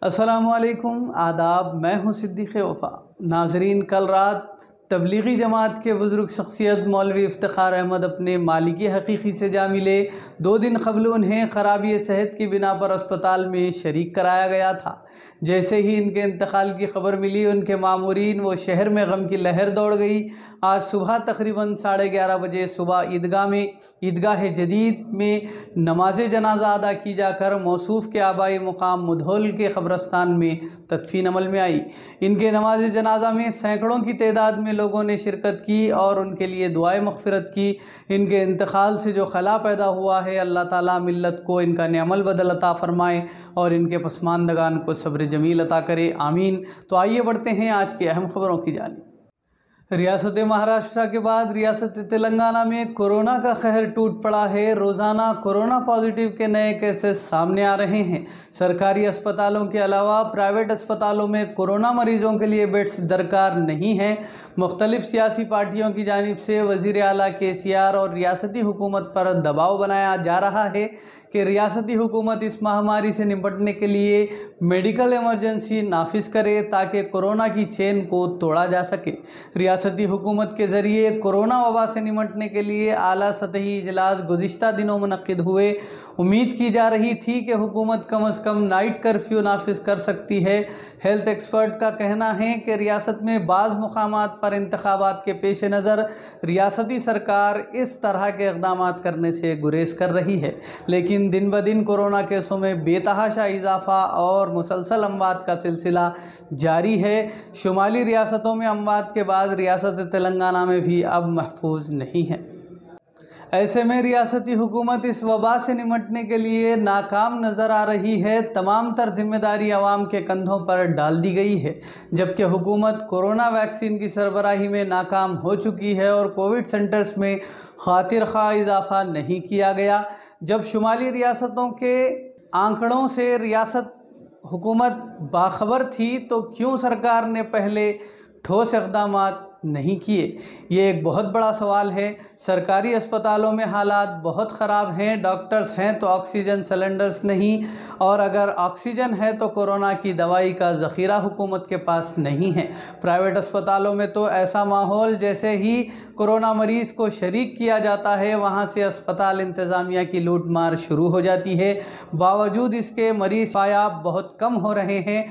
अस्सलामुअलैकुम, आदाब। मैं हूँ सिद्दीक़ वफ़ा। नाज़रीन, कल रात तबलीगी जमात के बुज़ुर्ग शख्सियत मौलवी इफ्तिखार अहमद अपने मालिकी हकीकी से जा मिले। 2 दिन क़ब्ल उन्हें ख़राबी सेहत की बिना पर अस्पताल में शरीक कराया गया था। जैसे ही इनके इंतकाल की खबर मिली, उनके मामूरीन व शहर में गम की लहर दौड़ गई। आज सुबह तकरीबन 11:30 बजे सुबह ईदगाह जदीद में नमाज जनाजा अदा की जाकर मौसूफ़ के आबाई मुकाम मुधोल के क़ब्रस्तान में तदफीन अमल में आई। इनके नमाज जनाजा में सैकड़ों की तादाद में लोगों ने शिरकत की और उनके लिए दुआए मग़फ़िरत की। इनके इंतकाल से जो खला पैदा हुआ है, अल्लाह ताला मिल्लत को इनका नेअमल बदल अता फ़रमाए और इनके पसमानदगान को सब्र जमील अता करे, आमीन। तो आइए बढ़ते हैं आज की अहम ख़बरों की जानिब। रियासत महाराष्ट्र के बाद रियासत तेलंगाना में कोरोना का कहर टूट पड़ा है। रोज़ाना कोरोना पॉजिटिव के नए केसेस सामने आ रहे हैं। सरकारी अस्पतालों के अलावा प्राइवेट अस्पतालों में कोरोना मरीजों के लिए बेड्स दरकार नहीं हैं। मुख्तलिफ सियासी पार्टियों की जानिब से वज़ीर आला KCR और रियासती हुकूमत पर दबाव बनाया जा रहा है कि रियासती हुकूमत इस महामारी से निपटने के लिए मेडिकल इमरजेंसी नाफिज करे ताकि कोरोना की चेन को तोड़ा जा सके। रियासती हुकूमत के ज़रिए कोरोना वबा से निपटने के लिए आला सतही इजलास गुज़िश्ता दिनों मुनक़्क़िद हुए। उम्मीद की जा रही थी कि हुकूमत कम अज़ कम नाइट कर्फ्यू नाफिज कर सकती है। हेल्थ एक्सपर्ट का कहना है कि रियासत में बाज़ मुकामात पर इंतखाबात के पेश नज़र रियासती सरकार इस तरह के इक़दाम करने से गुरेज कर रही है, लेकिन दिन ब दिन कोरोना केसों में बेतहाशा इजाफा और मुसलसल अमवात का सिलसिला जारी है। शुमाली रियासतों में अमवात के बाद रियासत तेलंगाना में भी अब महफूज नहीं है। ऐसे में रियासती हुकूमत इस वबा से निपटने के लिए नाकाम नज़र आ रही है। तमाम तर जिम्मेदारी आवाम के कंधों पर डाल दी गई है, जबकि हुकूमत कोरोना वैक्सीन की सरबराही में नाकाम हो चुकी है और कोविड सेंटर्स में खातिर खा इजाफा नहीं किया गया। जब शुमाली रियासतों के आंकड़ों से रियासत हुकूमत बाखबर थी, तो क्यों सरकार ने पहले ठोस इक़दामात नहीं किए? ये एक बहुत बड़ा सवाल है। सरकारी अस्पतालों में हालात बहुत ख़राब हैं। डॉक्टर्स हैं तो ऑक्सीजन सिलेंडर्स नहीं, और अगर ऑक्सीजन है तो कोरोना की दवाई का ज़ख़ीरा हुकूमत के पास नहीं है। प्राइवेट अस्पतालों में तो ऐसा माहौल, जैसे ही कोरोना मरीज़ को शरीक किया जाता है, वहाँ से अस्पताल इंतज़ामिया की लूट मार शुरू हो जाती है। बावजूद इसके मरीज़ पायाब बहुत कम हो रहे हैं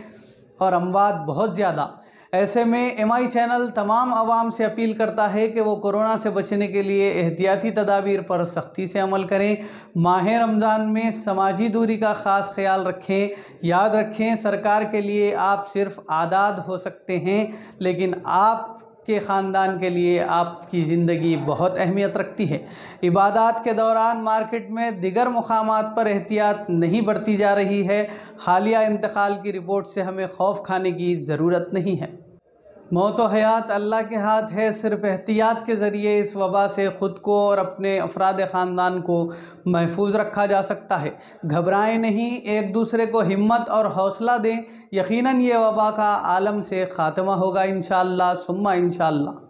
और अमवात बहुत ज़्यादा। ऐसे में MI चैनल तमाम आवाम से अपील करता है कि वो कोरोना से बचने के लिए एहतियाती तदाबीर पर सख्ती से अमल करें। माह रमज़ान में समाजी दूरी का ख़ास ख्याल रखें। याद रखें, सरकार के लिए आप सिर्फ आदाद हो सकते हैं, लेकिन आप के ख़ानदान के लिए आपकी ज़िंदगी बहुत अहमियत रखती है। इबादत के दौरान मार्केट में दिगर मुकामात पर एहतियात नहीं बरती जा रही है। हालिया इंतकाल की रिपोर्ट से हमें खौफ खाने की ज़रूरत नहीं है। मौत व हयात अल्लाह के हाथ है। सिर्फ एहतियात के ज़रिए इस वबा से ख़ुद को और अपने अफराद ख़ानदान को महफूज रखा जा सकता है। घबराएं नहीं, एक दूसरे को हिम्मत और हौसला दें। यकीनन ये वबा का आलम से ख़ात्मा होगा, इंशाअल्लाह सुम्मा इंशाअल्लाह।